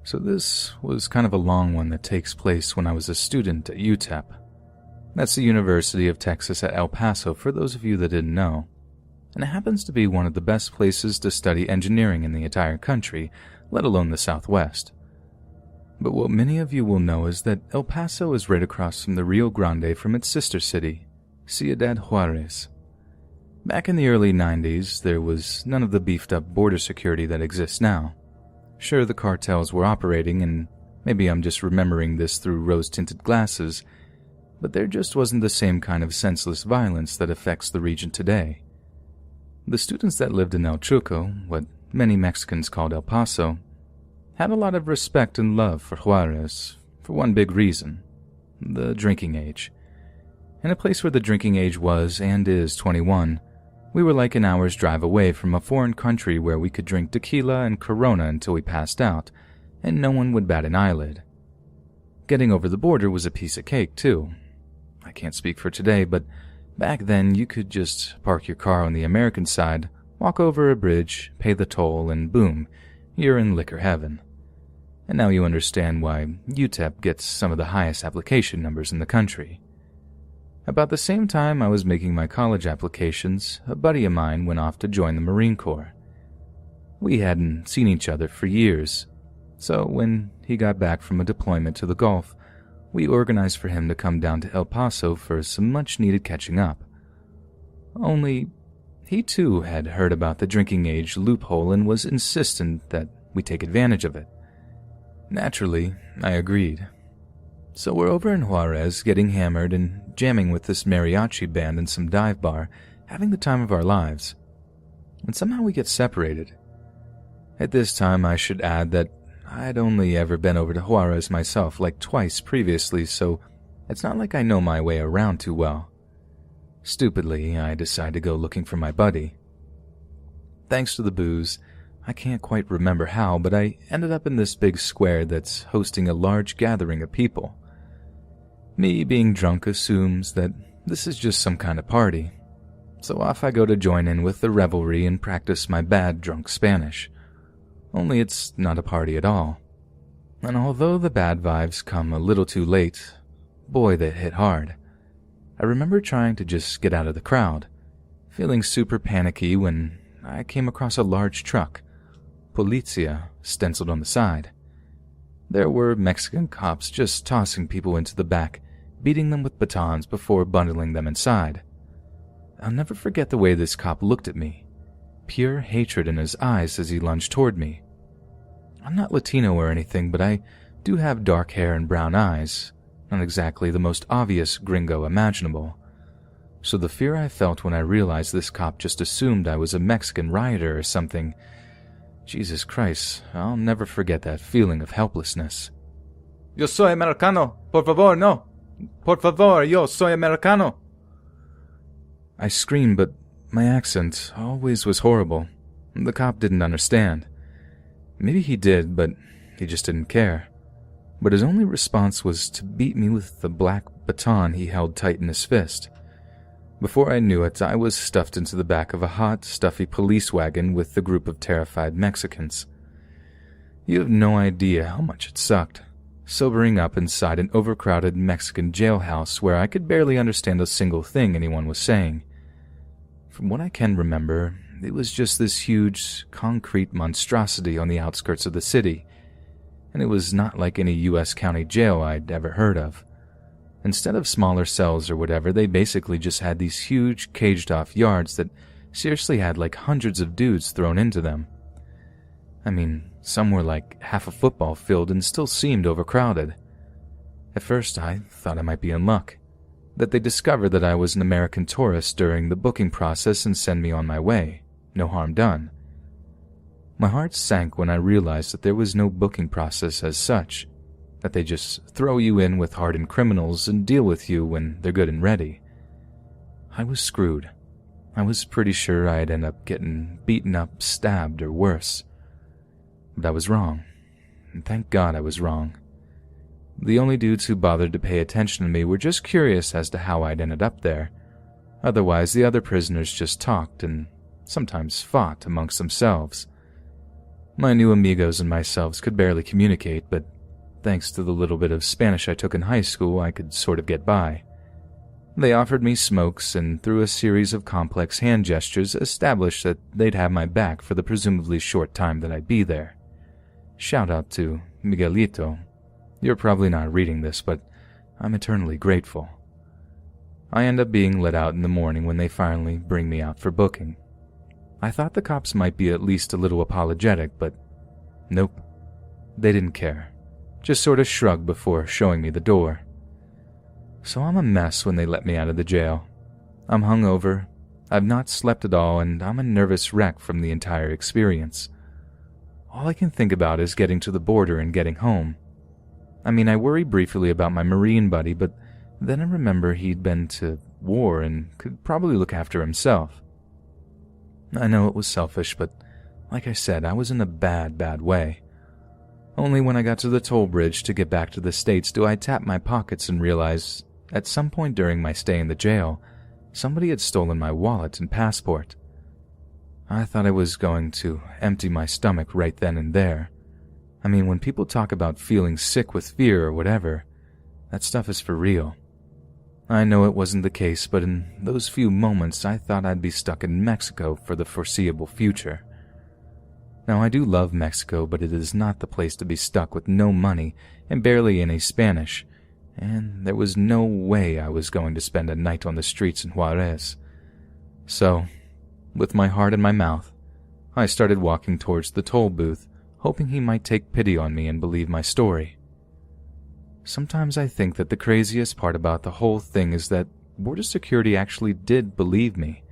So this was kind of a long one that takes place when I was a student at UTEP. That's the University of Texas at El Paso for those of you that didn't know. And it happens to be one of the best places to study engineering in the entire country, let alone the Southwest. But what many of you will know is that El Paso is right across from the Rio Grande from its sister city, Ciudad Juarez. Back in the early 90s, there was none of the beefed-up border security that exists now. Sure, the cartels were operating, and maybe I'm just remembering this through rose-tinted glasses, but there just wasn't the same kind of senseless violence that affects the region today. The students that lived in El Chuco, what many Mexicans called El Paso, had a lot of respect and love for Juarez, for one big reason: the drinking age. In a place where the drinking age was and is 21, we were like an hour's drive away from a foreign country where we could drink tequila and Corona until we passed out, and no one would bat an eyelid. Getting over the border was a piece of cake, too. I can't speak for today, but back then you could just park your car on the American side, walk over a bridge, pay the toll, and boom, you're in liquor heaven. And now you understand why UTEP gets some of the highest application numbers in the country. About the same time I was making my college applications, a buddy of mine went off to join the Marine Corps. We hadn't seen each other for years, so when he got back from a deployment to the Gulf, we organized for him to come down to El Paso for some much-needed catching up. Only, he too had heard about the drinking age loophole and was insistent that we take advantage of it. Naturally, I agreed. So we're over in Juarez, getting hammered and jamming with this mariachi band in some dive bar, having the time of our lives. And somehow we get separated. At this time, I should add that I'd only ever been over to Juarez myself like twice previously, so it's not like I know my way around too well. Stupidly, I decide to go looking for my buddy. Thanks to the booze, I can't quite remember how, but I ended up in this big square that's hosting a large gathering of people. Me being drunk assumes that this is just some kind of party, so off I go to join in with the revelry and practice my bad drunk Spanish. Only it's not a party at all. And although the bad vibes come a little too late, boy, they hit hard. I remember trying to just get out of the crowd, feeling super panicky when I came across a large truck, Policia, stenciled on the side. There were Mexican cops just tossing people into the back, beating them with batons before bundling them inside. I'll never forget the way this cop looked at me, pure hatred in his eyes as he lunged toward me. I'm not Latino or anything, but I do have dark hair and brown eyes, not exactly the most obvious gringo imaginable. So the fear I felt when I realized this cop just assumed I was a Mexican rioter or something, Jesus Christ, I'll never forget that feeling of helplessness. Yo soy americano, por favor, no. Por favor, yo soy americano. I screamed, but my accent always was horrible. The cop didn't understand. Maybe he did, but he just didn't care. But his only response was to beat me with the black baton he held tight in his fist. Before I knew it, I was stuffed into the back of a hot, stuffy police wagon with the group of terrified Mexicans. You have no idea how much it sucked, sobering up inside an overcrowded Mexican jailhouse where I could barely understand a single thing anyone was saying. From what I can remember, it was just this huge, concrete monstrosity on the outskirts of the city, and it was not like any U.S. county jail I'd ever heard of. Instead of smaller cells or whatever, they basically just had these huge, caged-off yards that seriously had like hundreds of dudes thrown into them. I mean, some were like half a football field and still seemed overcrowded. At first, I thought I might be in luck, that they discovered that I was an American tourist during the booking process and send me on my way. No harm done. My heart sank when I realized that there was no booking process as such, that they just throw you in with hardened criminals and deal with you when they're good and ready. I was screwed. I was pretty sure I'd end up getting beaten up, stabbed, or worse. But I was wrong, and thank God I was wrong. The only dudes who bothered to pay attention to me were just curious as to how I'd ended up there. Otherwise, the other prisoners just talked and sometimes fought amongst themselves. My new amigos and myself could barely communicate, but thanks to the little bit of Spanish I took in high school, I could sort of get by. They offered me smokes and through a series of complex hand gestures established that they'd have my back for the presumably short time that I'd be there. Shout out to Miguelito. You're probably not reading this, but I'm eternally grateful. I end up being let out in the morning when they finally bring me out for booking. I thought the cops might be at least a little apologetic, but nope. They didn't care. Just sort of shrugged before showing me the door. So I'm a mess when they let me out of the jail. I'm hungover, I've not slept at all, and I'm a nervous wreck from the entire experience. All I can think about is getting to the border and getting home. I mean, I worry briefly about my Marine buddy, but then I remember he'd been to war and could probably look after himself. I know it was selfish, but like I said, I was in a bad way. Only when I got to the toll bridge to get back to the States do I tap my pockets and realize, at some point during my stay in the jail, somebody had stolen my wallet and passport. I thought I was going to empty my stomach right then and there. I mean, when people talk about feeling sick with fear or whatever, that stuff is for real. I know it wasn't the case, but in those few moments I thought I'd be stuck in Mexico for the foreseeable future. Now, I do love Mexico, but it is not the place to be stuck with no money and barely any Spanish, and there was no way I was going to spend a night on the streets in Juarez. So, with my heart in my mouth, I started walking towards the toll booth, hoping he might take pity on me and believe my story. Sometimes I think that the craziest part about the whole thing is that border security actually did believe me.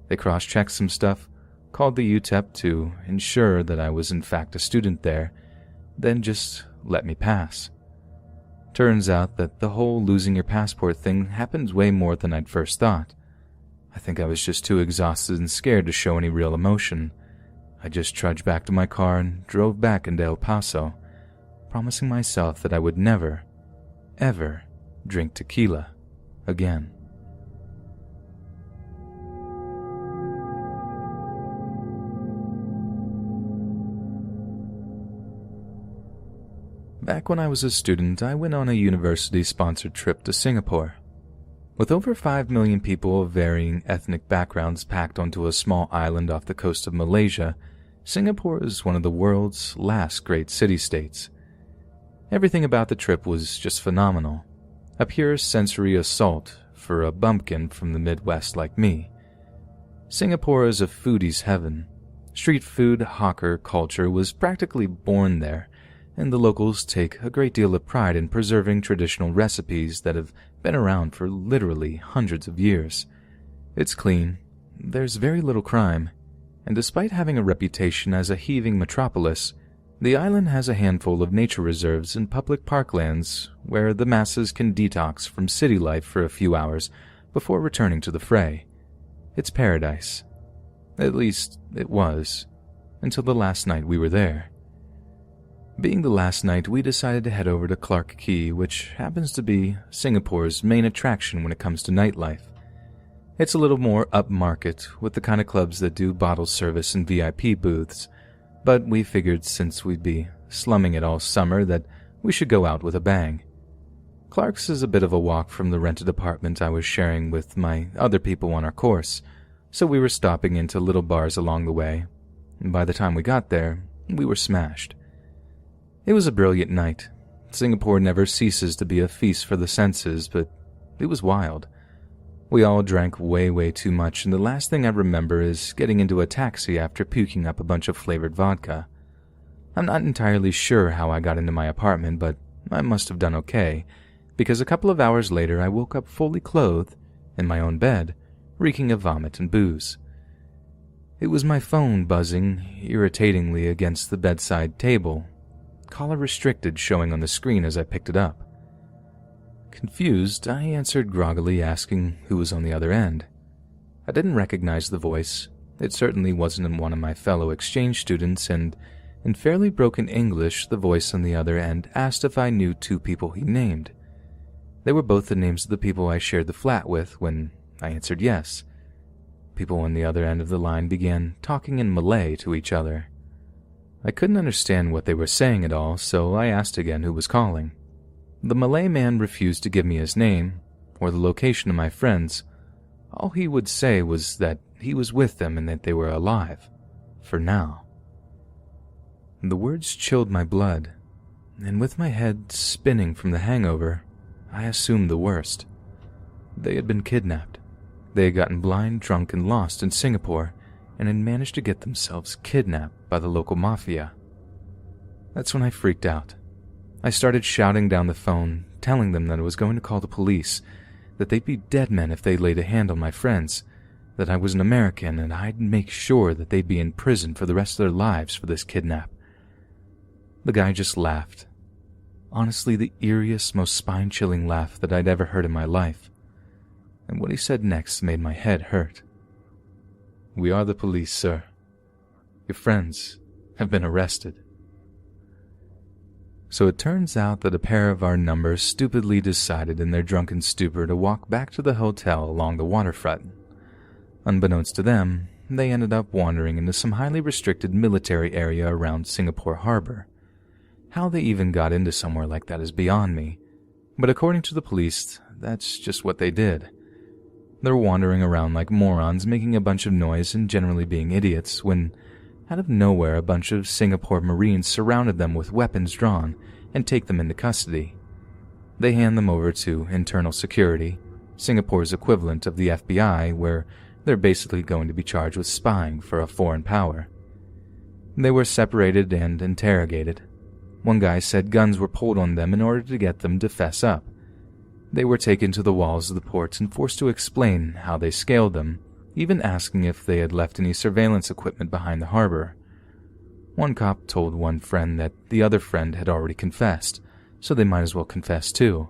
They cross-checked some stuff, called the UTEP to ensure that I was in fact a student there, then just let me pass. Turns out that the whole losing your passport thing happens way more than I'd first thought. I think I was just too exhausted and scared to show any real emotion. I just trudged back to my car and drove back into El Paso, promising myself that I would never, ever drink tequila again. Back when I was a student, I went on a university-sponsored trip to Singapore. With over 5 million people of varying ethnic backgrounds packed onto a small island off the coast of Malaysia, Singapore is one of the world's last great city-states. Everything about the trip was just phenomenal. A pure sensory assault for a bumpkin from the Midwest like me. Singapore is a foodie's heaven. Street food hawker culture was practically born there, and the locals take a great deal of pride in preserving traditional recipes that have been around for literally hundreds of years. It's clean, there's very little crime, and despite having a reputation as a heaving metropolis, the island has a handful of nature reserves and public parklands where the masses can detox from city life for a few hours before returning to the fray. It's paradise. At least, it was, until the last night we were there. Being the last night, we decided to head over to Clarke Quay, which happens to be Singapore's main attraction when it comes to nightlife. It's a little more upmarket, with the kind of clubs that do bottle service and VIP booths, but we figured since we'd be slumming it all summer that we should go out with a bang. Clark's is a bit of a walk from the rented apartment I was sharing with my other people on our course, so we were stopping into little bars along the way, and by the time we got there, we were smashed. It was a brilliant night. Singapore never ceases to be a feast for the senses, but it was wild. We all drank way too much, and the last thing I remember is getting into a taxi after puking up a bunch of flavored vodka. I'm not entirely sure how I got into my apartment, but I must have done okay, because a couple of hours later I woke up fully clothed, in my own bed, reeking of vomit and booze. It was my phone buzzing irritatingly against the bedside table, caller restricted showing on the screen as I picked it up. Confused, I answered groggily, asking who was on the other end. I didn't recognize the voice. It certainly wasn't one of my fellow exchange students, and in fairly broken English, the voice on the other end asked if I knew 2 people he named. They were both the names of the people I shared the flat with. When I answered yes, people on the other end of the line began talking in Malay to each other. I couldn't understand what they were saying at all, so I asked again who was calling. The Malay man refused to give me his name or the location of my friends. All he would say was that he was with them and that they were alive, for now. The words chilled my blood, and with my head spinning from the hangover, I assumed the worst. They had been kidnapped. They had gotten blind, drunk, and lost in Singapore, and had managed to get themselves kidnapped by the local mafia. That's when I freaked out. I started shouting down the phone, telling them that I was going to call the police, that they'd be dead men if they laid a hand on my friends, that I was an American and I'd make sure that they'd be in prison for the rest of their lives for this kidnap. The guy just laughed. Honestly, the eeriest, most spine-chilling laugh that I'd ever heard in my life. And what he said next made my head hurt. "We are the police, sir. Your friends have been arrested." So it turns out that a pair of our numbers stupidly decided in their drunken stupor to walk back to the hotel along the waterfront. Unbeknownst to them, they ended up wandering into some highly restricted military area around Singapore Harbor. How they even got into somewhere like that is beyond me, but according to the police, that's just what they did. They're wandering around like morons, making a bunch of noise and generally being idiots, when out of nowhere a bunch of Singapore Marines surrounded them with weapons drawn and take them into custody. They hand them over to internal security, Singapore's equivalent of the FBI, where they're basically going to be charged with spying for a foreign power. They were separated and interrogated. One guy said guns were pulled on them in order to get them to fess up. They were taken to the walls of the ports and forced to explain how they scaled them, even asking if they had left any surveillance equipment behind the harbor. One cop told one friend that the other friend had already confessed, so they might as well confess too.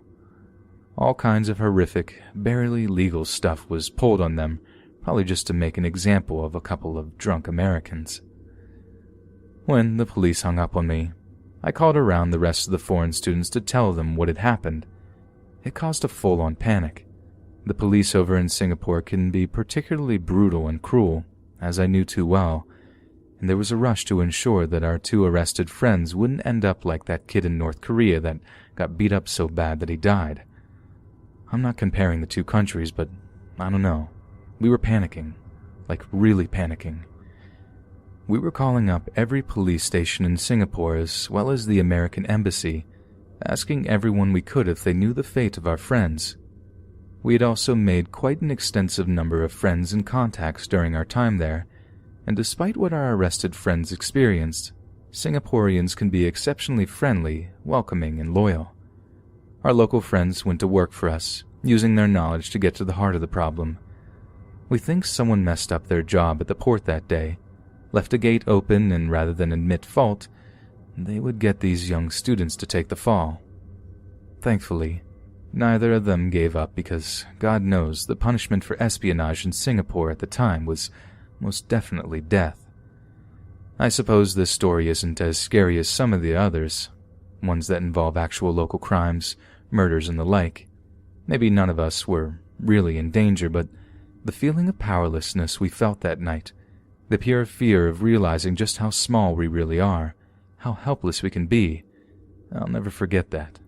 All kinds of horrific, barely legal stuff was pulled on them, probably just to make an example of a couple of drunk Americans. When the police hung up on me, I called around the rest of the foreign students to tell them what had happened. It caused a full-on panic. The police over in Singapore can be particularly brutal and cruel, as I knew too well, and there was a rush to ensure that our two arrested friends wouldn't end up like that kid in North Korea that got beat up so bad that he died. I'm not comparing the two countries, but I don't know. We were panicking, like really panicking. We were calling up every police station in Singapore as well as the American embassy, asking everyone we could if they knew the fate of our friends. We had also made quite an extensive number of friends and contacts during our time there, and despite what our arrested friends experienced, Singaporeans can be exceptionally friendly, welcoming, and loyal. Our local friends went to work for us, using their knowledge to get to the heart of the problem. We think someone messed up their job at the port that day, left a gate open, and rather than admit fault, they would get these young students to take the fall. Thankfully, neither of them gave up because, God knows, the punishment for espionage in Singapore at the time was most definitely death. I suppose this story isn't as scary as some of the others, ones that involve actual local crimes, murders, and the like. Maybe none of us were really in danger, but the feeling of powerlessness we felt that night, the pure fear of realizing just how small we really are, how helpless we can be, I'll never forget that.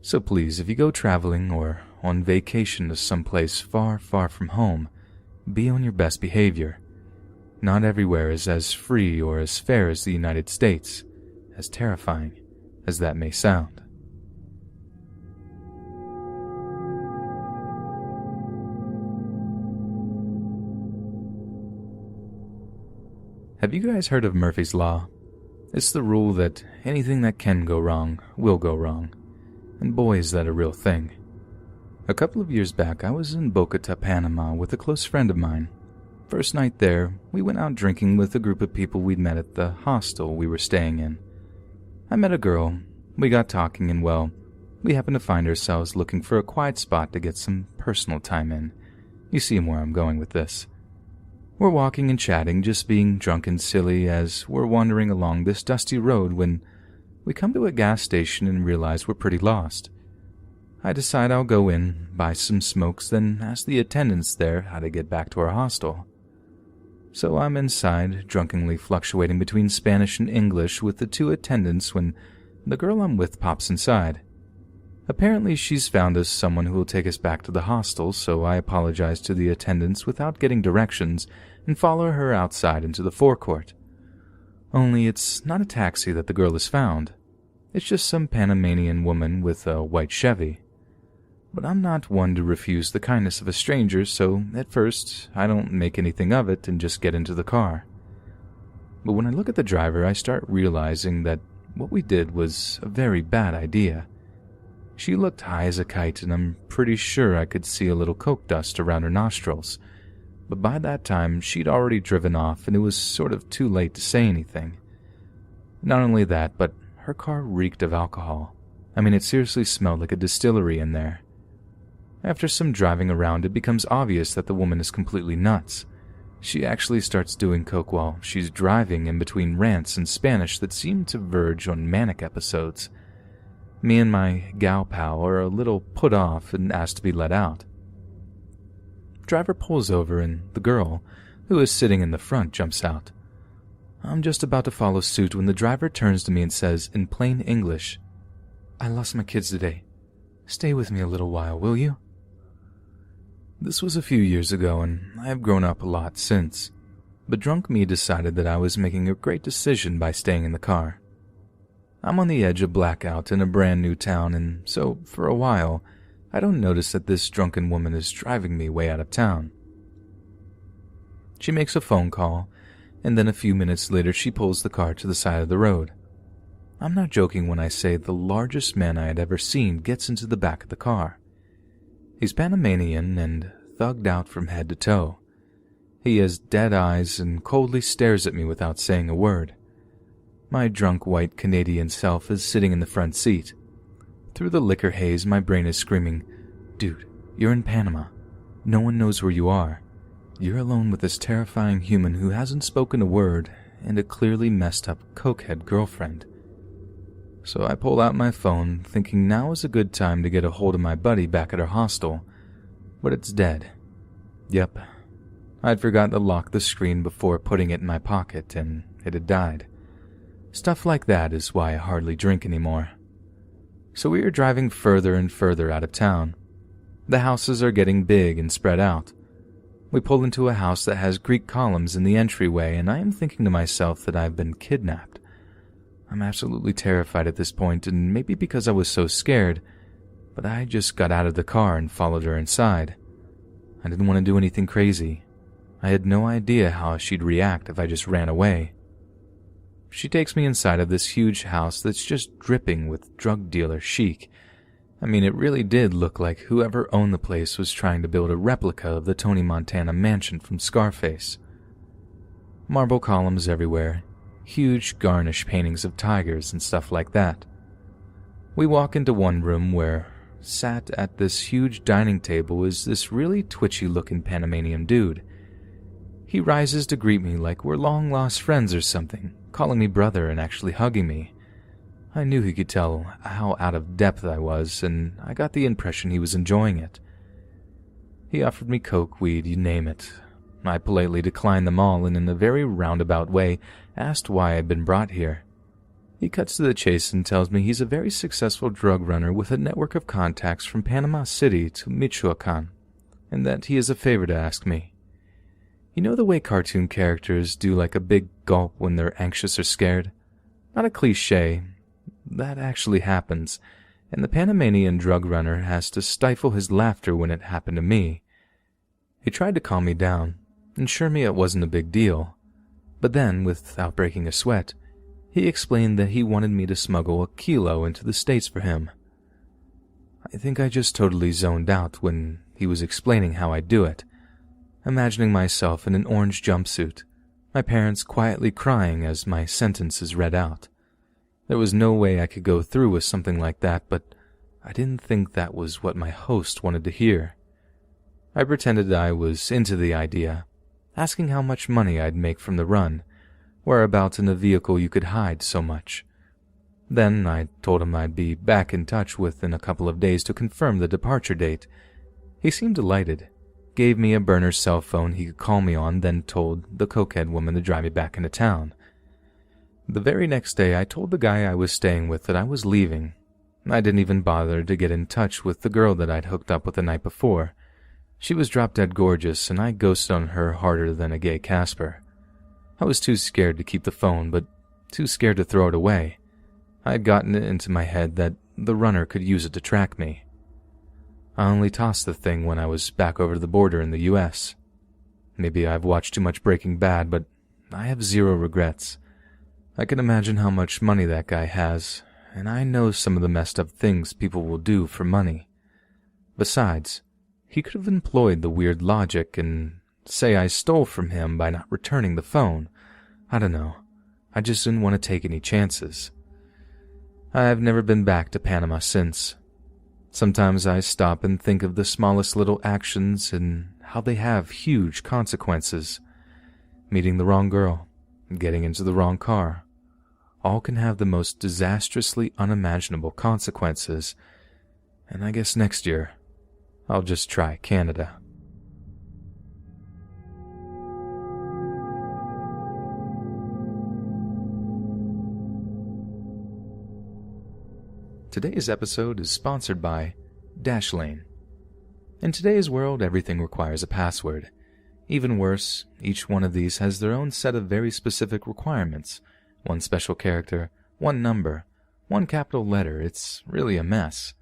So please, if you go traveling or on vacation to someplace far, far from home, be on your best behavior. Not everywhere is as free or as fair as the United States, as terrifying as that may sound. Have you guys heard of Murphy's Law? It's the rule that anything that can go wrong will go wrong. And boy, is that a real thing. A couple of years back, I was in Bogota, Panama with a close friend of mine. First night there, we went out drinking with a group of people we'd met at the hostel we were staying in. I met a girl, we got talking, and well, we happened to find ourselves looking for a quiet spot to get some personal time in. You see where I'm going with this. We're walking and chatting, just being drunk and silly as we're wandering along this dusty road when we come to a gas station and realize we're pretty lost. I decide I'll go in, buy some smokes, then ask the attendants there how to get back to our hostel. So I'm inside, drunkenly fluctuating between Spanish and English with the two attendants when the girl I'm with pops inside. Apparently she's found us someone who will take us back to the hostel, so I apologize to the attendants without getting directions and follow her outside into the forecourt. Only it's not a taxi that the girl has found. It's just some Panamanian woman with a white Chevy. But I'm not one to refuse the kindness of a stranger, so at first I don't make anything of it and just get into the car. But when I look at the driver, I start realizing that what we did was a very bad idea. She looked high as a kite, and I'm pretty sure I could see a little coke dust around her nostrils. But by that time, she'd already driven off, and it was sort of too late to say anything. Not only that, but her car reeked of alcohol. I mean, it seriously smelled like a distillery in there. After some driving around, it becomes obvious that the woman is completely nuts. She actually starts doing coke while she's driving, in between rants in Spanish that seem to verge on manic episodes. Me and my gal pal are a little put off and ask to be let out. Driver pulls over and the girl, who is sitting in the front, jumps out. I'm just about to follow suit when the driver turns to me and says in plain English, "I lost my kids today. Stay with me a little while, will you?" This was a few years ago, and I have grown up a lot since. But drunk me decided that I was making a great decision by staying in the car. I'm on the edge of blackout in a brand new town, and so, for a while, I don't notice that this drunken woman is driving me way out of town. She makes a phone call, and then a few minutes later she pulls the car to the side of the road. I'm not joking when I say the largest man I had ever seen gets into the back of the car. He's Panamanian and thugged out from head to toe. He has dead eyes and coldly stares at me without saying a word. My drunk white Canadian self is sitting in the front seat. Through the liquor haze, my brain is screaming, "Dude, you're in Panama. No one knows where you are. You're alone with this terrifying human who hasn't spoken a word and a clearly messed up cokehead girlfriend." So I pull out my phone, thinking now is a good time to get a hold of my buddy back at our hostel, but it's dead. Yep, I'd forgot to lock the screen before putting it in my pocket, and it had died. Stuff like that is why I hardly drink anymore. So we are driving further and further out of town. The houses are getting big and spread out. We pull into a house that has Greek columns in the entryway, and I am thinking to myself that I've been kidnapped. I'm absolutely terrified at this point, and maybe because I was so scared, but I just got out of the car and followed her inside. I didn't want to do anything crazy. I had no idea how she'd react if I just ran away. She takes me inside of this huge house that's just dripping with drug dealer chic. I mean, it really did look like whoever owned the place was trying to build a replica of the Tony Montana mansion from Scarface. Marble columns everywhere, huge garnish paintings of tigers and stuff like that. We walk into one room where, sat at this huge dining table, is this really twitchy-looking Panamanian dude. He rises to greet me like we're long-lost friends or something, calling me brother and actually hugging me. I knew he could tell how out of depth I was, and I got the impression he was enjoying it. He offered me coke, weed, you name it. I politely declined them all and in a very roundabout way asked why I'd been brought here. He cuts to the chase and tells me he's a very successful drug runner with a network of contacts from Panama City to Michoacan, and that he has a favor to ask me. You know the way cartoon characters do like a big gulp when they're anxious or scared? Not a cliché. That actually happens, and the Panamanian drug runner has to stifle his laughter when it happened to me. He tried to calm me down, assure me it wasn't a big deal, but then, without breaking a sweat, he explained that he wanted me to smuggle a kilo into the States for him. I think I just totally zoned out when he was explaining how I'd do it, imagining myself in an orange jumpsuit, my parents quietly crying as my sentence is read out. There was no way I could go through with something like that, but I didn't think that was what my host wanted to hear. I pretended I was into the idea, asking how much money I'd make from the run, whereabouts in a vehicle you could hide so much. Then I told him I'd be back in touch within a couple of days to confirm the departure date. He seemed delighted, gave me a burner cell phone he could call me on, then told the cokehead woman to drive me back into town. The very next day, I told the guy I was staying with that I was leaving. I didn't even bother to get in touch with the girl that I'd hooked up with the night before. She was drop-dead gorgeous, and I ghosted on her harder than a gay Casper. I was too scared to keep the phone, but too scared to throw it away. I had gotten it into my head that the runner could use it to track me. I only tossed the thing when I was back over the border in the U.S. Maybe I've watched too much Breaking Bad, but I have zero regrets. I can imagine how much money that guy has, and I know some of the messed up things people will do for money. Besides, he could have employed the weird logic and say I stole from him by not returning the phone. I don't know. I just didn't want to take any chances. I've never been back to Panama since. Sometimes I stop and think of the smallest little actions and how they have huge consequences. Meeting the wrong girl, getting into the wrong car, all can have the most disastrously unimaginable consequences, and I guess next year I'll just try Canada. Today's episode is sponsored by Dashlane. In today's world, everything requires a password. Even worse, each one of these has their own set of very specific requirements. One special character, one number, one capital letter. It's really a mess.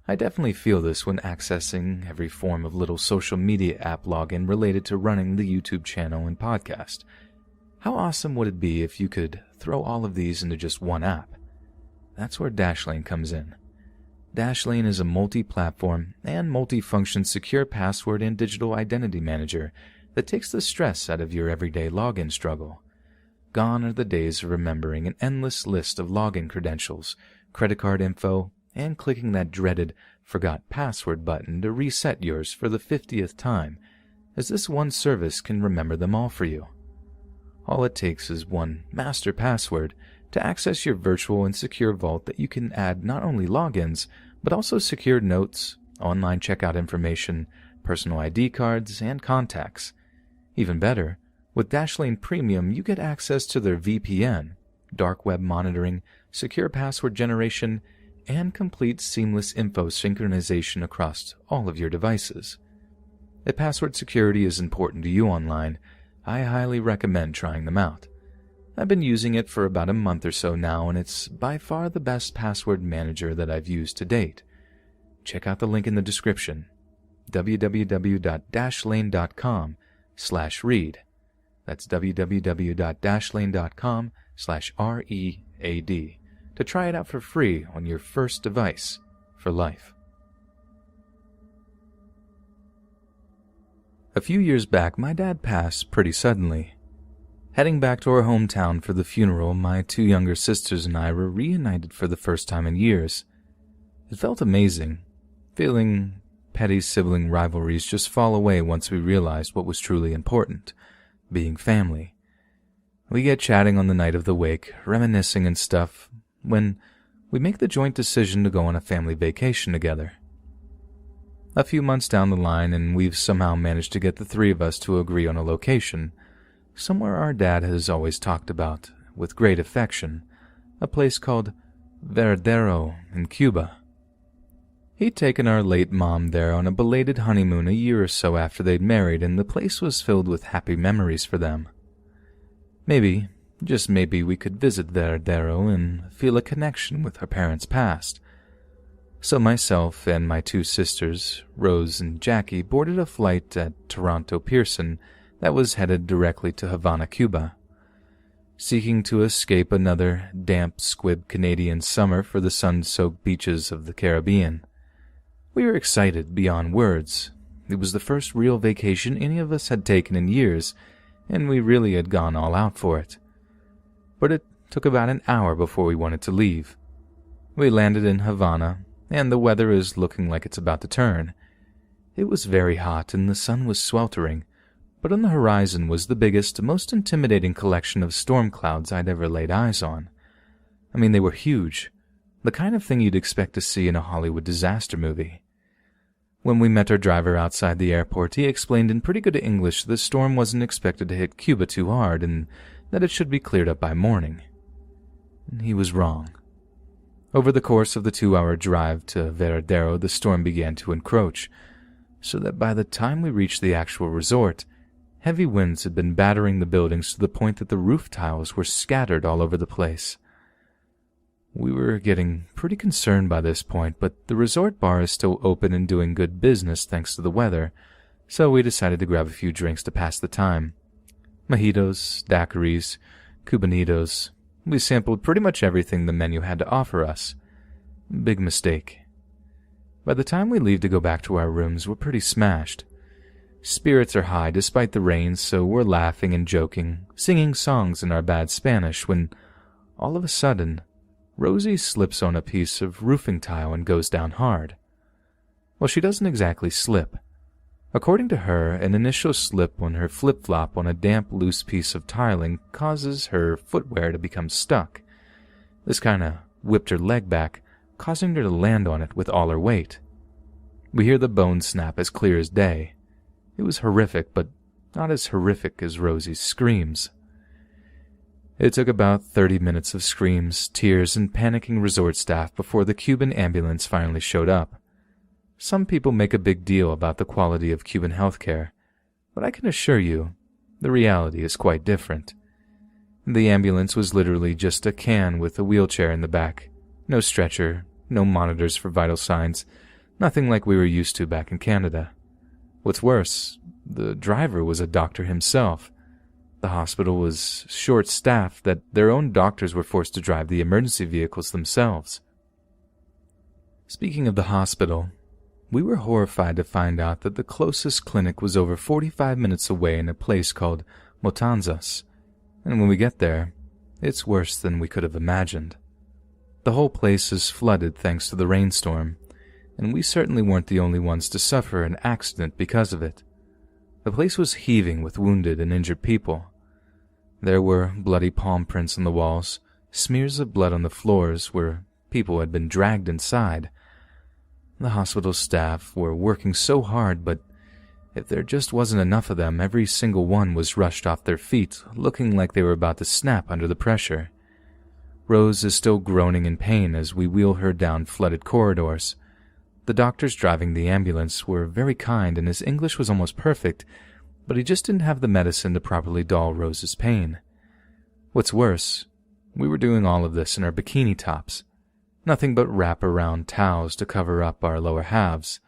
I definitely feel this when accessing every form of little social media app login related to running the YouTube channel and podcast. How awesome would it be if you could throw all of these into just one app? That's where Dashlane comes in. Dashlane is a multi-platform and multi-function secure password and digital identity manager that takes the stress out of your everyday login struggle. Gone are the days of remembering an endless list of login credentials, credit card info, and clicking that dreaded forgot password button to reset yours for the 50th time, as this one service can remember them all for you. All it takes is one master password to access your virtual and secure vault that you can add not only logins, but also secured notes, online checkout information, personal ID cards, and contacts. Even better, with Dashlane Premium, you get access to their VPN, dark web monitoring, secure password generation, and complete seamless info synchronization across all of your devices. If password security is important to you online, I highly recommend trying them out. I've been using it for about a month or so now, and it's by far the best password manager that I've used to date. Check out the link in the description, www.dashlane.com/read. That's www.dashlane.com/READ to try it out for free on your first device for life. A few years back, my dad passed pretty suddenly. Heading back to our hometown for the funeral, my two younger sisters and I were reunited for the first time in years. It felt amazing, feeling petty sibling rivalries just fall away once we realized what was truly important, being family. We get chatting on the night of the wake, reminiscing and stuff, when we make the joint decision to go on a family vacation together. A few months down the line, and we've somehow managed to get the three of us to agree on a location, somewhere our dad has always talked about, with great affection, a place called Veradero in Cuba. He'd taken our late mom there on a belated honeymoon a year or so after they'd married, and the place was filled with happy memories for them. Maybe, just maybe, we could visit Veradero and feel a connection with her parents' past. So myself and my two sisters, Rose and Jackie, boarded a flight at Toronto Pearson that was headed directly to Havana, Cuba. Seeking to escape another damp, squib Canadian summer for the sun-soaked beaches of the Caribbean. We were excited beyond words. It was the first real vacation any of us had taken in years, and we really had gone all out for it. But it took about an hour before we wanted to leave. We landed in Havana, and the weather is looking like it's about to turn. It was very hot, and the sun was sweltering, but on the horizon was the biggest, most intimidating collection of storm clouds I'd ever laid eyes on. I mean, they were huge, the kind of thing you'd expect to see in a Hollywood disaster movie. When we met our driver outside the airport, he explained in pretty good English the storm wasn't expected to hit Cuba too hard and that it should be cleared up by morning. He was wrong. Over the course of the 2-hour drive to Veradero, the storm began to encroach, so that by the time we reached the actual resort, heavy winds had been battering the buildings to the point that the roof tiles were scattered all over the place. We were getting pretty concerned by this point, but the resort bar is still open and doing good business thanks to the weather, so we decided to grab a few drinks to pass the time. Mojitos, daiquiris, cubanitos. We sampled pretty much everything the menu had to offer us. Big mistake. By the time we leave to go back to our rooms, we're pretty smashed. Spirits are high despite the rain, so we're laughing and joking, singing songs in our bad Spanish, when all of a sudden, Rosie slips on a piece of roofing tile and goes down hard. Well, she doesn't exactly slip. According to her, an initial slip on her flip-flop on a damp, loose piece of tiling causes her footwear to become stuck. This kinda whipped her leg back, causing her to land on it with all her weight. We hear the bone snap as clear as day. It was horrific, but not as horrific as Rosie's screams. It took about 30 minutes of screams, tears, and panicking resort staff before the Cuban ambulance finally showed up. Some people make a big deal about the quality of Cuban healthcare, but I can assure you, the reality is quite different. The ambulance was literally just a can with a wheelchair in the back. No stretcher, no monitors for vital signs, nothing like we were used to back in Canada. What's worse, the driver was a doctor himself. The hospital was short-staffed that their own doctors were forced to drive the emergency vehicles themselves. Speaking of the hospital, we were horrified to find out that the closest clinic was over 45 minutes away in a place called Matanzas, and when we get there, it's worse than we could have imagined. The whole place is flooded thanks to the rainstorm, and we certainly weren't the only ones to suffer an accident because of it. The place was heaving with wounded and injured people. There were bloody palm prints on the walls, smears of blood on the floors where people had been dragged inside. The hospital staff were working so hard, but if there just wasn't enough of them, every single one was rushed off their feet, looking like they were about to snap under the pressure. Rose is still groaning in pain as we wheel her down flooded corridors. The doctors driving the ambulance were very kind and his English was almost perfect, but he just didn't have the medicine to properly dull Rose's pain. What's worse, we were doing all of this in our bikini tops. Nothing but wrap-around towels to cover up our lower halves.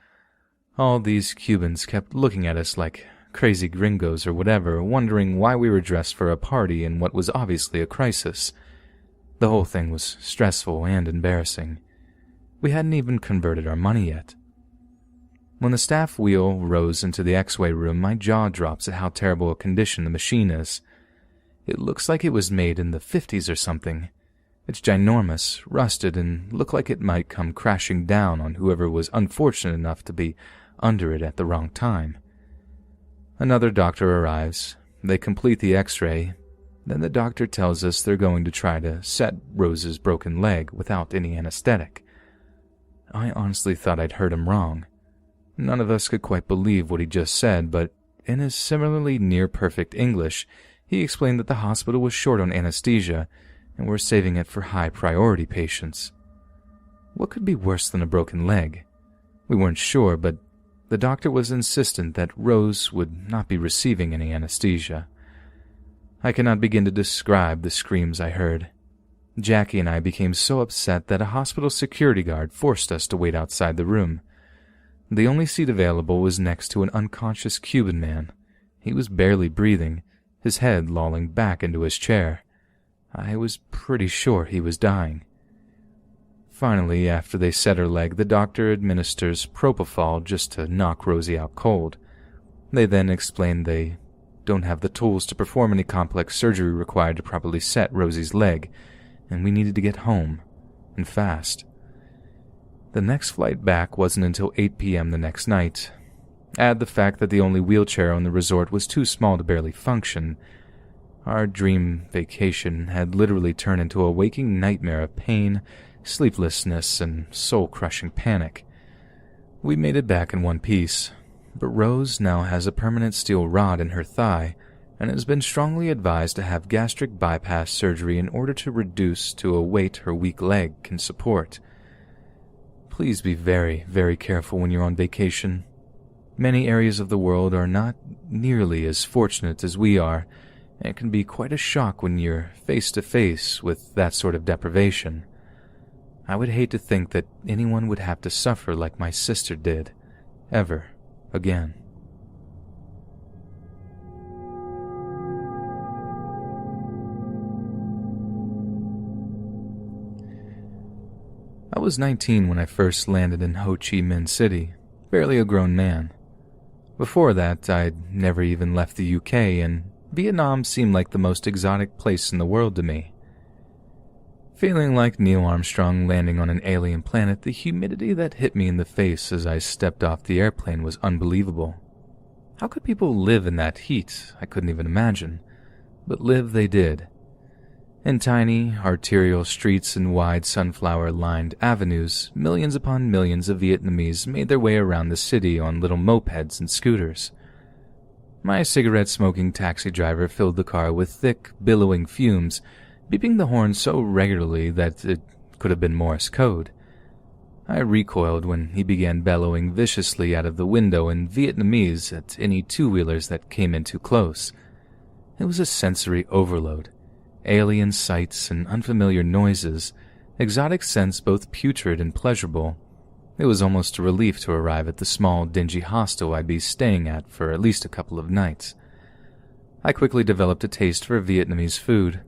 All these Cubans kept looking at us like crazy gringos or whatever, wondering why we were dressed for a party in what was obviously a crisis. The whole thing was stressful and embarrassing. We hadn't even converted our money yet. When the staff wheel Rose into the X-ray room, my jaw drops at how terrible a condition the machine is. It looks like it was made in the 50s or something. It's ginormous, rusted, and looked like it might come crashing down on whoever was unfortunate enough to be under it at the wrong time. Another doctor arrives. They complete the X-ray. Then the doctor tells us they're going to try to set Rose's broken leg without any anesthetic. I honestly thought I'd heard him wrong. None of us could quite believe what he just said, but in his similarly near-perfect English, he explained that the hospital was short on anesthesia, and we're saving it for high-priority patients. What could be worse than a broken leg? We weren't sure, but the doctor was insistent that Rose would not be receiving any anesthesia. I cannot begin to describe the screams I heard. Jackie and I became so upset that a hospital security guard forced us to wait outside the room. The only seat available was next to an unconscious Cuban man. He was barely breathing, his head lolling back into his chair. I was pretty sure he was dying. Finally, after they set her leg, the doctor administers propofol just to knock Rosie out cold. They then explain they don't have the tools to perform any complex surgery required to properly set Rosie's leg, and we needed to get home, and fast. The next flight back wasn't until 8 p.m. the next night. Add the fact that the only wheelchair on the resort was too small to barely function. Our dream vacation had literally turned into a waking nightmare of pain, sleeplessness, and soul-crushing panic. We made it back in one piece, but Rose now has a permanent steel rod in her thigh and has been strongly advised to have gastric bypass surgery in order to reduce to a weight her weak leg can support. Please be very, very careful when you're on vacation. Many areas of the world are not nearly as fortunate as we are, and it can be quite a shock when you're face to face with that sort of deprivation. I would hate to think that anyone would have to suffer like my sister did, ever again. I was 19 when I first landed in Ho Chi Minh City, barely a grown man. Before that, I'd never even left the UK, and Vietnam seemed like the most exotic place in the world to me. Feeling like Neil Armstrong landing on an alien planet, the humidity that hit me in the face as I stepped off the airplane was unbelievable. How could people live in that heat? I couldn't even imagine. But live they did. In tiny, arterial streets and wide sunflower-lined avenues, millions upon millions of Vietnamese made their way around the city on little mopeds and scooters. My cigarette-smoking taxi driver filled the car with thick, billowing fumes, beeping the horn so regularly that it could have been Morse code. I recoiled when he began bellowing viciously out of the window in Vietnamese at any two-wheelers that came in too close. It was a sensory overload. Alien sights and unfamiliar noises, exotic scents both putrid and pleasurable. It was almost a relief to arrive at the small, dingy hostel I'd be staying at for at least a couple of nights. I quickly developed a taste for Vietnamese food.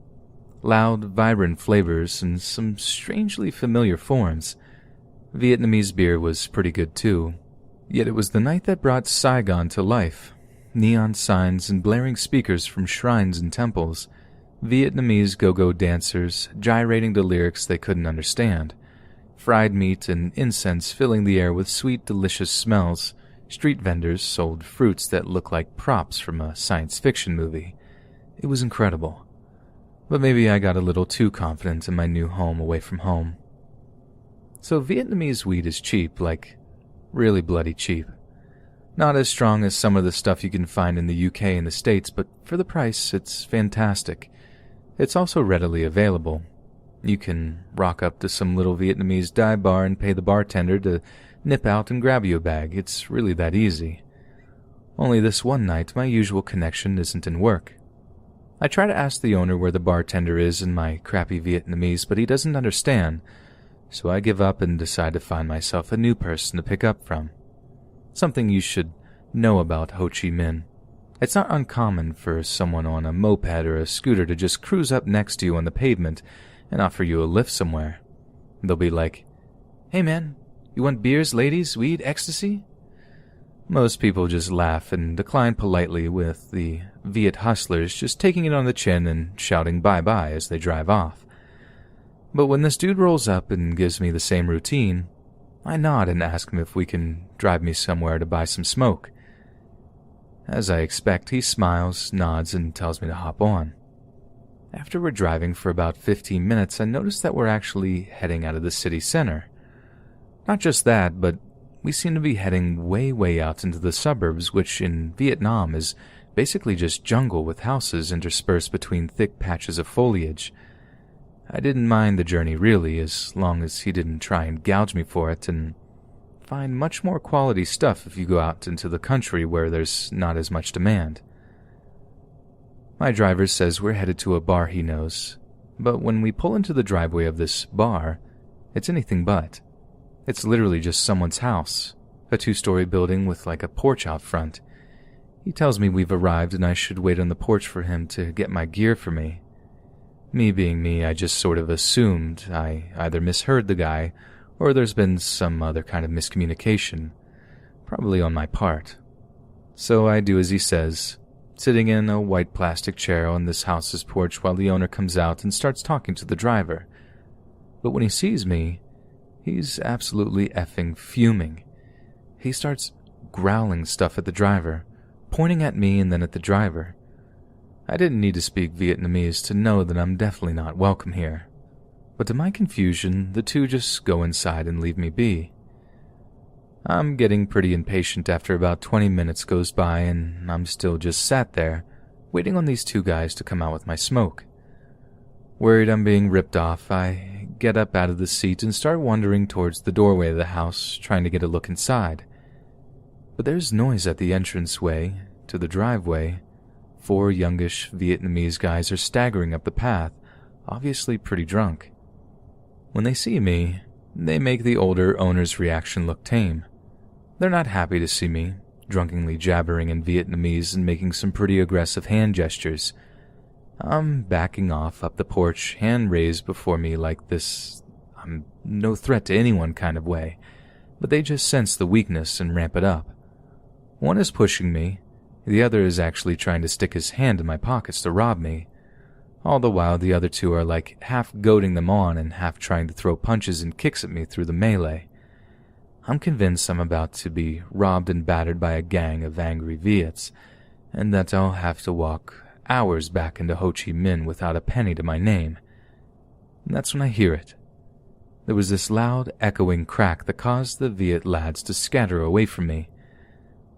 Loud, vibrant flavors and some strangely familiar forms. Vietnamese beer was pretty good too, yet it was the night that brought Saigon to life. Neon signs and blaring speakers from shrines and temples. Vietnamese go-go dancers gyrating to lyrics they couldn't understand. Fried meat and incense filling the air with sweet, delicious smells. Street vendors sold fruits that looked like props from a science fiction movie. It was incredible. But maybe I got a little too confident in my new home away from home. So Vietnamese weed is cheap, like really bloody cheap. Not as strong as some of the stuff you can find in the UK and the States, but for the price, it's fantastic. It's also readily available. You can rock up to some little Vietnamese dive bar and pay the bartender to nip out and grab you a bag. It's really that easy. Only this one night, my usual connection isn't in work. I try to ask the owner where the bartender is in my crappy Vietnamese, but he doesn't understand, so I give up and decide to find myself a new person to pick up from. Something you should know about Ho Chi Minh. It's not uncommon for someone on a moped or a scooter to just cruise up next to you on the pavement and offer you a lift somewhere. They'll be like, "Hey man, you want beers, ladies, weed, ecstasy?" Most people just laugh and decline politely, with the Viet hustlers just taking it on the chin and shouting bye-bye as they drive off. But when this dude rolls up and gives me the same routine, I nod and ask him if we can drive me somewhere to buy some smoke. As I expect, he smiles, nods, and tells me to hop on. After we're driving for about 15 minutes, I notice that we're actually heading out of the city center. Not just that, but we seem to be heading way out into the suburbs, which in Vietnam is basically just jungle with houses interspersed between thick patches of foliage. I didn't mind the journey really, as long as he didn't try and gouge me for it, and find much more quality stuff if you go out into the country where there's not as much demand. My driver says we're headed to a bar he knows, but when we pull into the driveway of this bar, it's anything but. It's literally just someone's house, a 2-story building with like a porch out front. He tells me we've arrived and I should wait on the porch for him to get my gear for me. Me being me, I just sort of assumed I either misheard the guy or there's been some other kind of miscommunication, probably on my part. So I do as he says, sitting in a white plastic chair on this house's porch while the owner comes out and starts talking to the driver. But when he sees me, he's absolutely effing fuming. He starts growling stuff at the driver, pointing at me and then at the driver. I didn't need to speak Vietnamese to know that I'm definitely not welcome here. But to my confusion, the two just go inside and leave me be. I'm getting pretty impatient after about 20 minutes goes by and I'm still just sat there, waiting on these two guys to come out with my smoke. Worried I'm being ripped off, I get up out of the seat and start wandering towards the doorway of the house, trying to get a look inside. But there's noise at the entranceway to the driveway. 4 youngish Vietnamese guys are staggering up the path, obviously pretty drunk. When they see me, they make the older owner's reaction look tame. They're not happy to see me, drunkenly jabbering in Vietnamese and making some pretty aggressive hand gestures. I'm backing off up the porch, hand raised before me like this I'm no threat to anyone kind of way, but they just sense the weakness and ramp it up. One is pushing me, the other is actually trying to stick his hand in my pockets to rob me. All the while the other two are like half goading them on and half trying to throw punches and kicks at me through the melee. I'm convinced I'm about to be robbed and battered by a gang of angry Viets, and that I'll have to walk hours back into Ho Chi Minh without a penny to my name. And that's when I hear it. There was this loud, echoing crack that caused the Viet lads to scatter away from me.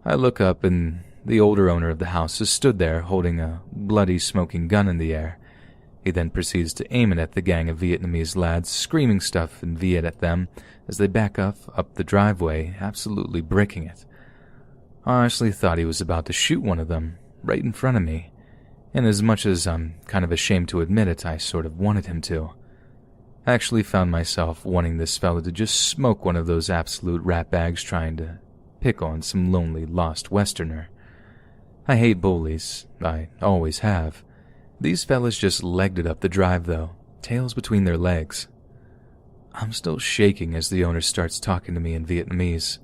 I look up and the older owner of the house has stood there holding a bloody, smoking gun in the air. He then proceeds to aim it at the gang of Vietnamese lads, screaming stuff in Viet at them as they back up the driveway, absolutely bricking it. I honestly thought he was about to shoot one of them, right in front of me, and as much as I'm kind of ashamed to admit it, I sort of wanted him to. I actually found myself wanting this fella to just smoke one of those absolute ratbags trying to pick on some lonely, lost Westerner. I hate bullies, I always have. These fellas just legged it up the drive, though, tails between their legs. I'm still shaking as the owner starts talking to me in Vietnamese.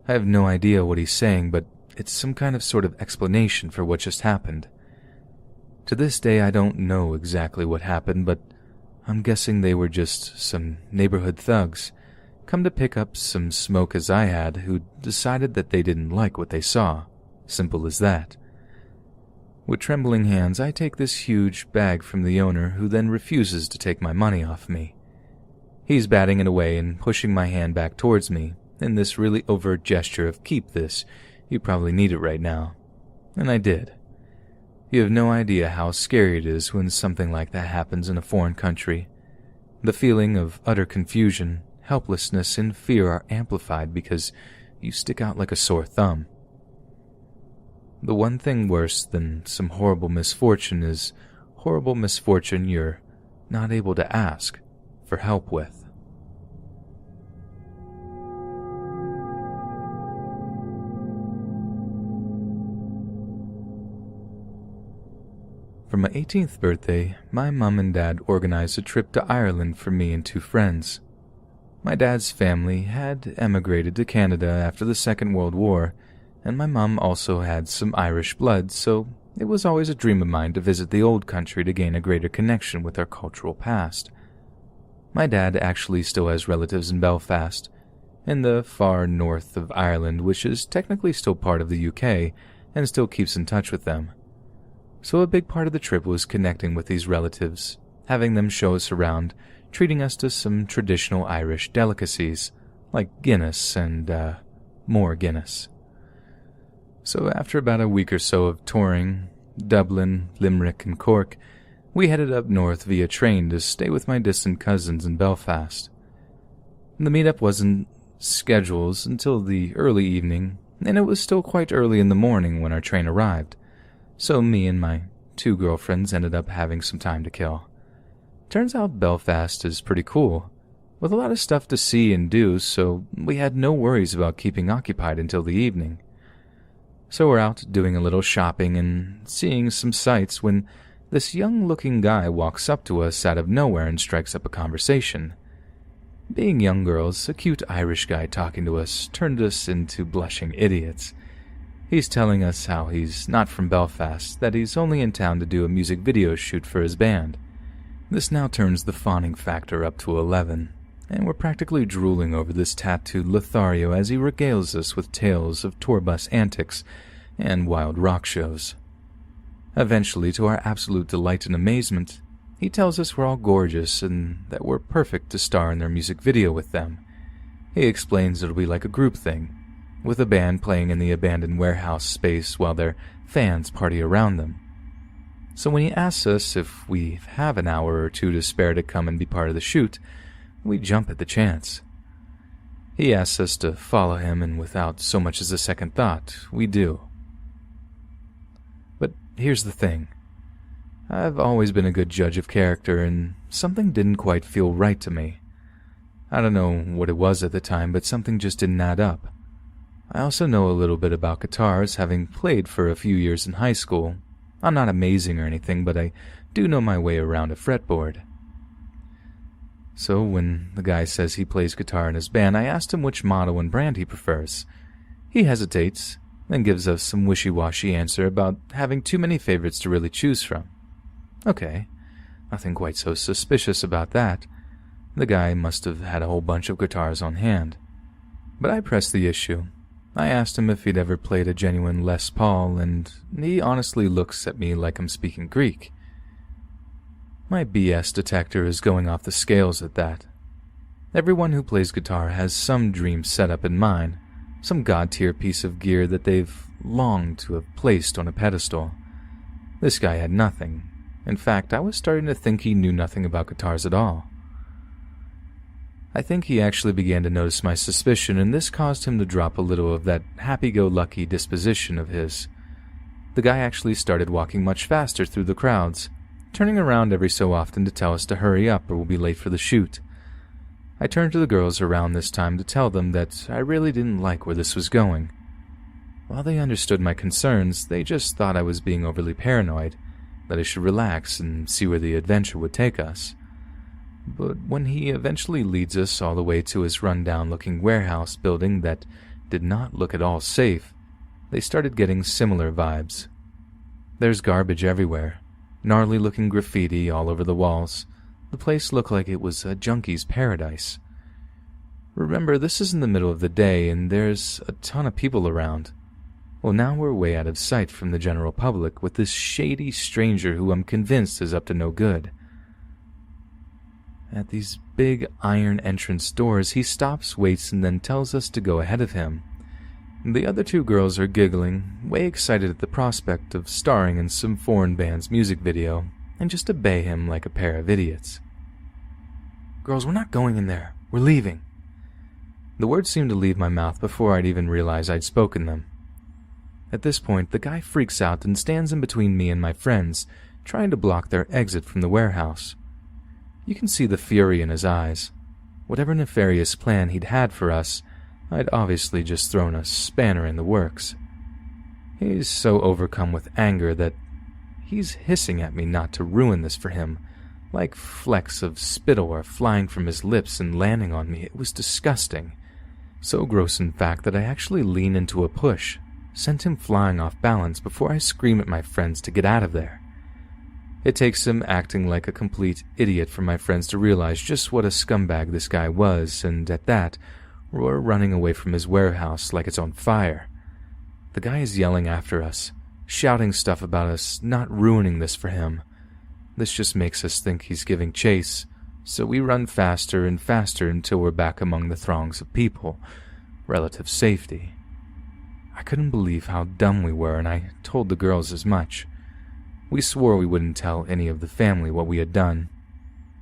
I have no idea what he's saying, but it's some kind of sort of explanation for what just happened. To this day, I don't know exactly what happened, but I'm guessing they were just some neighborhood thugs, come to pick up some smoke as I had, who decided that they didn't like what they saw. Simple as that. With trembling hands, I take this huge bag from the owner, who then refuses to take my money off me. He's batting it away and pushing my hand back towards me, in this really overt gesture of keep this, you probably need it right now. And I did. You have no idea how scary it is when something like that happens in a foreign country. The feeling of utter confusion, helplessness, and fear are amplified because you stick out like a sore thumb. The one thing worse than some horrible misfortune is horrible misfortune you're not able to ask for help with. For my 18th birthday, my mom and dad organized a trip to Ireland for me and 2 friends. My dad's family had emigrated to Canada after the Second World War, and my mom also had some Irish blood, so it was always a dream of mine to visit the old country to gain a greater connection with our cultural past. My dad actually still has relatives in Belfast, in the far north of Ireland, which is technically still part of the UK, and still keeps in touch with them. So a big part of the trip was connecting with these relatives, having them show us around, treating us to some traditional Irish delicacies, like Guinness and, more Guinness. So after about a week or so of touring, Dublin, Limerick, and Cork, we headed up north via train to stay with my distant cousins in Belfast. The meetup wasn't scheduled until the early evening, and it was still quite early in the morning when our train arrived, so me and my 2 girlfriends ended up having some time to kill. Turns out Belfast is pretty cool, with a lot of stuff to see and do, so we had no worries about keeping occupied until the evening. So we're out doing a little shopping and seeing some sights when this young-looking guy walks up to us out of nowhere and strikes up a conversation. Being young girls, a cute Irish guy talking to us turned us into blushing idiots. He's telling us how he's not from Belfast, that he's only in town to do a music video shoot for his band. This now turns the fawning factor up to 11, and we're practically drooling over this tattooed Lothario as he regales us with tales of tour bus antics and wild rock shows. Eventually, to our absolute delight and amazement, he tells us we're all gorgeous and that we're perfect to star in their music video with them. He explains it'll be like a group thing, with a band playing in the abandoned warehouse space while their fans party around them. So when he asks us if we have an hour or two to spare to come and be part of the shoot, we jump at the chance. He asks us to follow him, and without so much as a second thought, we do. But here's the thing. I've always been a good judge of character, and something didn't quite feel right to me. I don't know what it was at the time, but something just didn't add up. I also know a little bit about guitars, having played for a few years in high school. I'm not amazing or anything, but I do know my way around a fretboard. So when the guy says he plays guitar in his band, I asked him which model and brand he prefers. He hesitates, then gives us some wishy-washy answer about having too many favorites to really choose from. Okay, nothing quite so suspicious about that. The guy must have had a whole bunch of guitars on hand. But I pressed the issue. I asked him if he'd ever played a genuine Les Paul, and he honestly looks at me like I'm speaking Greek. My BS detector is going off the scales at that. Everyone who plays guitar has some dream set up in mind, some god-tier piece of gear that they've longed to have placed on a pedestal. This guy had nothing. In fact, I was starting to think he knew nothing about guitars at all. I think he actually began to notice my suspicion, and this caused him to drop a little of that happy-go-lucky disposition of his. The guy actually started walking much faster through the crowds, turning around every so often to tell us to hurry up or we'll be late for the shoot. I turned to the girls around this time to tell them that I really didn't like where this was going. While they understood my concerns, they just thought I was being overly paranoid, that I should relax and see where the adventure would take us. But when he eventually leads us all the way to his run-down-looking warehouse building that did not look at all safe, they started getting similar vibes. There's garbage everywhere, gnarly-looking graffiti all over the walls. The place looked like it was a junkie's paradise. Remember, this is in the middle of the day, and there's a ton of people around. Well, now we're way out of sight from the general public with this shady stranger who I'm convinced is up to no good. At these big iron entrance doors, he stops, waits, and then tells us to go ahead of him. The other two girls are giggling, way excited at the prospect of starring in some foreign band's music video, and just obey him like a pair of idiots. "Girls, we're not going in there. We're leaving." The words seemed to leave my mouth before I'd even realized I'd spoken them. At this point, the guy freaks out and stands in between me and my friends, trying to block their exit from the warehouse. You can see the fury in his eyes. Whatever nefarious plan he'd had for us, I'd obviously just thrown a spanner in the works. He's so overcome with anger that he's hissing at me not to ruin this for him, like flecks of spittle are flying from his lips and landing on me. It was disgusting. So gross, in fact, that I actually lean into a push, sent him flying off balance before I scream at my friends to get out of there. It takes him acting like a complete idiot for my friends to realize just what a scumbag this guy was, and at that, we're running away from his warehouse like it's on fire. The guy is yelling after us, shouting stuff about us not ruining this for him. This just makes us think he's giving chase, so we run faster and faster until we're back among the throngs of people, relative safety. I couldn't believe how dumb we were, and I told the girls as much. We swore we wouldn't tell any of the family what we had done.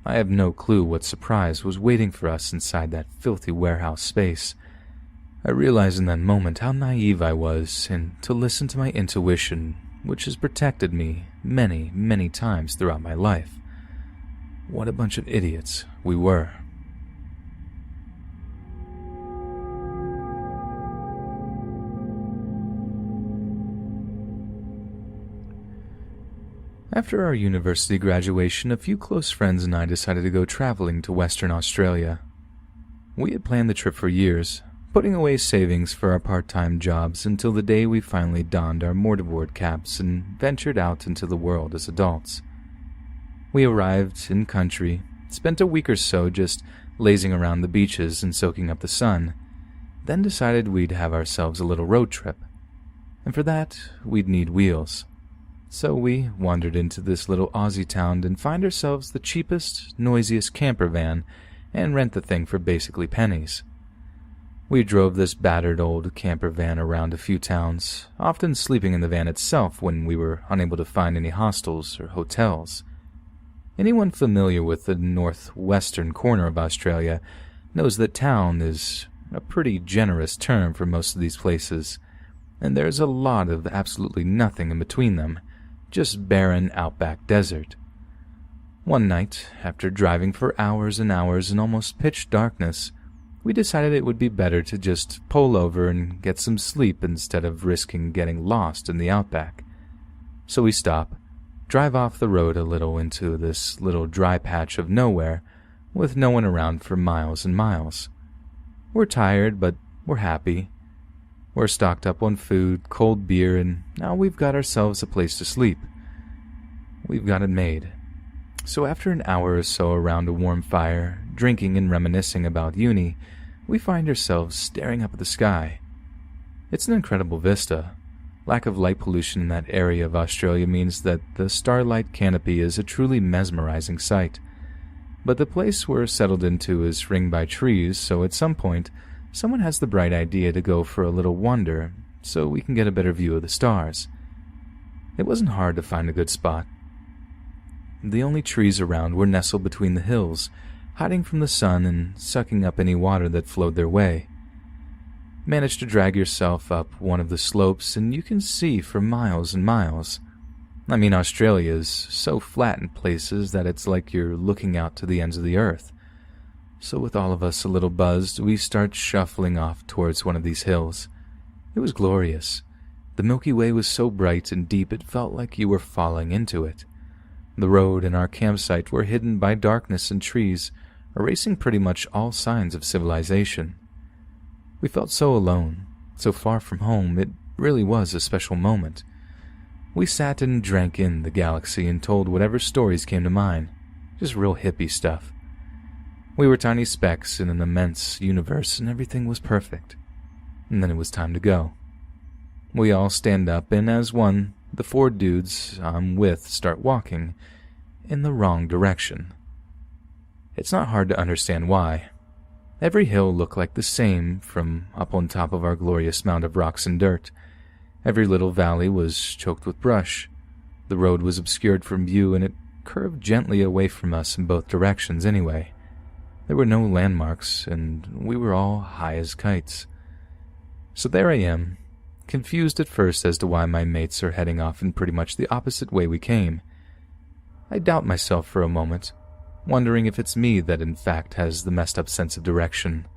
I have no clue what surprise was waiting for us inside that filthy warehouse space. I realized in that moment how naive I was, and to listen to my intuition, which has protected me many, many times throughout my life. What a bunch of idiots we were. After our university graduation, a few close friends and I decided to go traveling to Western Australia. We had planned the trip for years, putting away savings for our part-time jobs until the day we finally donned our mortarboard caps and ventured out into the world as adults. We arrived in country, spent a week or so just lazing around the beaches and soaking up the sun, then decided we'd have ourselves a little road trip. And for that, we'd need wheels. So we wandered into this little Aussie town and find ourselves the cheapest, noisiest camper van and rent the thing for basically pennies. We drove this battered old camper van around a few towns, often sleeping in the van itself when we were unable to find any hostels or hotels. Anyone familiar with the northwestern corner of Australia knows that town is a pretty generous term for most of these places, and there's a lot of absolutely nothing in between them, just barren outback desert. One night, after driving for hours and hours in almost pitch darkness, we decided it would be better to just pull over and get some sleep instead of risking getting lost in the outback. So we stop, drive off the road a little into this little dry patch of nowhere with no one around for miles and miles. We're tired, but we're happy. We're stocked up on food, cold beer, and now we've got ourselves a place to sleep. We've got it made. So after an hour or so around a warm fire, drinking and reminiscing about uni, we find ourselves staring up at the sky. It's an incredible vista. Lack of light pollution in that area of Australia means that the starlight canopy is a truly mesmerizing sight. But the place we're settled into is ringed by trees, so at some point, someone has the bright idea to go for a little wander so we can get a better view of the stars. It wasn't hard to find a good spot. The only trees around were nestled between the hills, hiding from the sun and sucking up any water that flowed their way. Manage to drag yourself up one of the slopes and you can see for miles and miles. I mean, Australia is so flat in places that it's like you're looking out to the ends of the earth. So with all of us a little buzzed, we start shuffling off towards one of these hills. It was glorious. The Milky Way was so bright and deep it felt like you were falling into it. The road and our campsite were hidden by darkness and trees, erasing pretty much all signs of civilization. We felt so alone, so far from home, it really was a special moment. We sat and drank in the galaxy and told whatever stories came to mind, just real hippie stuff. We were tiny specks in an immense universe and everything was perfect. And then it was time to go. We all stand up and as one, the 4 dudes I'm with start walking in the wrong direction. It's not hard to understand why. Every hill looked like the same from up on top of our glorious mound of rocks and dirt. Every little valley was choked with brush. The road was obscured from view and it curved gently away from us in both directions anyway. There were no landmarks and we were all high as kites. So there I am, confused at first as to why my mates are heading off in pretty much the opposite way we came. I doubt myself for a moment, wondering if it's me that in fact has the messed up sense of direction.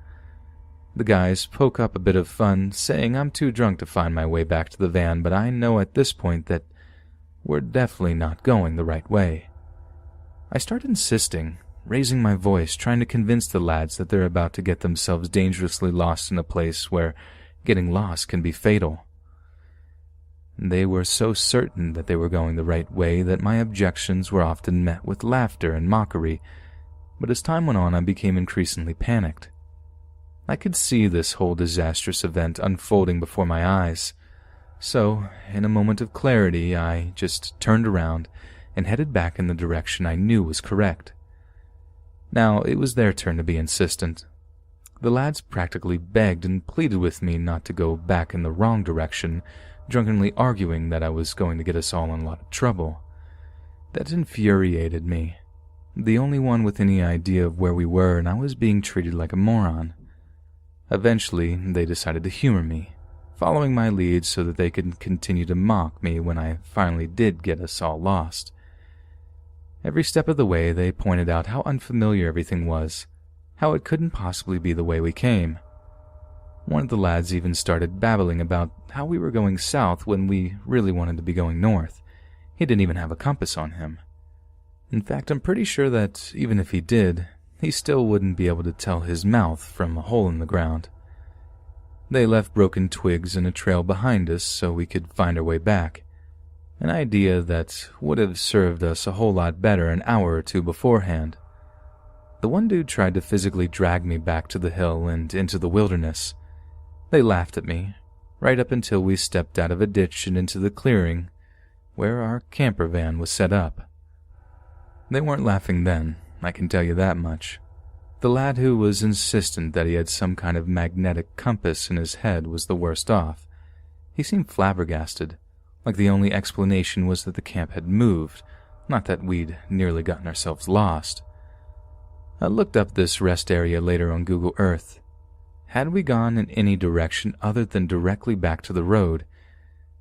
The guys poke up a bit of fun, saying I'm too drunk to find my way back to the van, but I know at this point that we're definitely not going the right way. I start insisting, raising my voice, trying to convince the lads that they're about to get themselves dangerously lost in a place where getting lost can be fatal. They were so certain that they were going the right way that my objections were often met with laughter and mockery, but as time went on I became increasingly panicked. I could see this whole disastrous event unfolding before my eyes, so in a moment of clarity I just turned around and headed back in the direction I knew was correct. Now it was their turn to be insistent. The lads practically begged and pleaded with me not to go back in the wrong direction, drunkenly arguing that I was going to get us all in a lot of trouble. That infuriated me. The only one with any idea of where we were, and I was being treated like a moron. Eventually, they decided to humor me, following my lead so that they could continue to mock me when I finally did get us all lost. Every step of the way, they pointed out how unfamiliar everything was, how it couldn't possibly be the way we came. One of the lads even started babbling about how we were going south when we really wanted to be going north. He didn't even have a compass on him. In fact, I'm pretty sure that even if he did, he still wouldn't be able to tell his mouth from a hole in the ground. They left broken twigs and a trail behind us so we could find our way back, an idea that would have served us a whole lot better an hour or two beforehand. The one dude tried to physically drag me back to the hill and into the wilderness. They laughed at me, right up until we stepped out of a ditch and into the clearing where our camper van was set up. They weren't laughing then, I can tell you that much. the lad who was insistent that he had some kind of magnetic compass in his head was the worst off. He seemed flabbergasted, like the only explanation was that the camp had moved, not that we'd nearly gotten ourselves lost. I looked up this rest area later on Google Earth. Had we gone in any direction other than directly back to the road,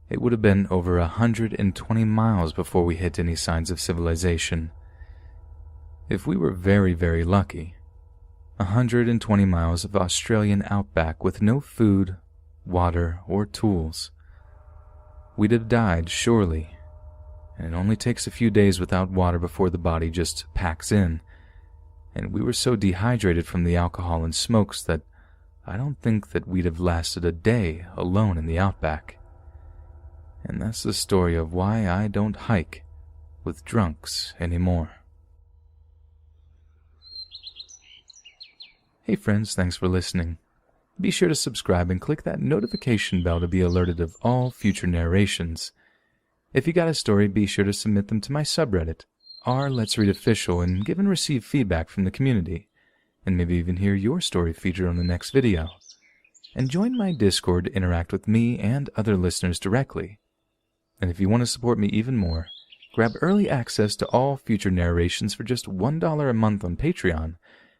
it would have been over 120 miles before we hit any signs of civilization. If we were very, very lucky, 120 miles of Australian outback with no food, water, or tools. We'd have died, surely, and it only takes a few days without water before the body just packs in, and we were so dehydrated from the alcohol and smokes that I don't think that we'd have lasted a day alone in the outback. And that's the story of why I don't hike with drunks anymore. Hey friends, thanks for listening. Be sure to subscribe and click that notification bell to be alerted of all future narrations. If you got a story, be sure to submit them to my subreddit, r/Let's Read Official, and give and receive feedback from the community, and maybe even hear your story featured on the next video. And join my Discord to interact with me and other listeners directly. And if you want to support me even more, grab early access to all future narrations for just $1 a month on Patreon,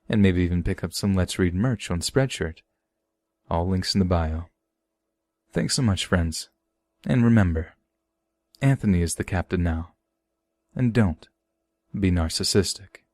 and maybe even pick up some Let's Read merch on Spreadshirt. All links in the bio. Thanks so much, friends. And remember, Anthony is the captain now. And don't be narcissistic.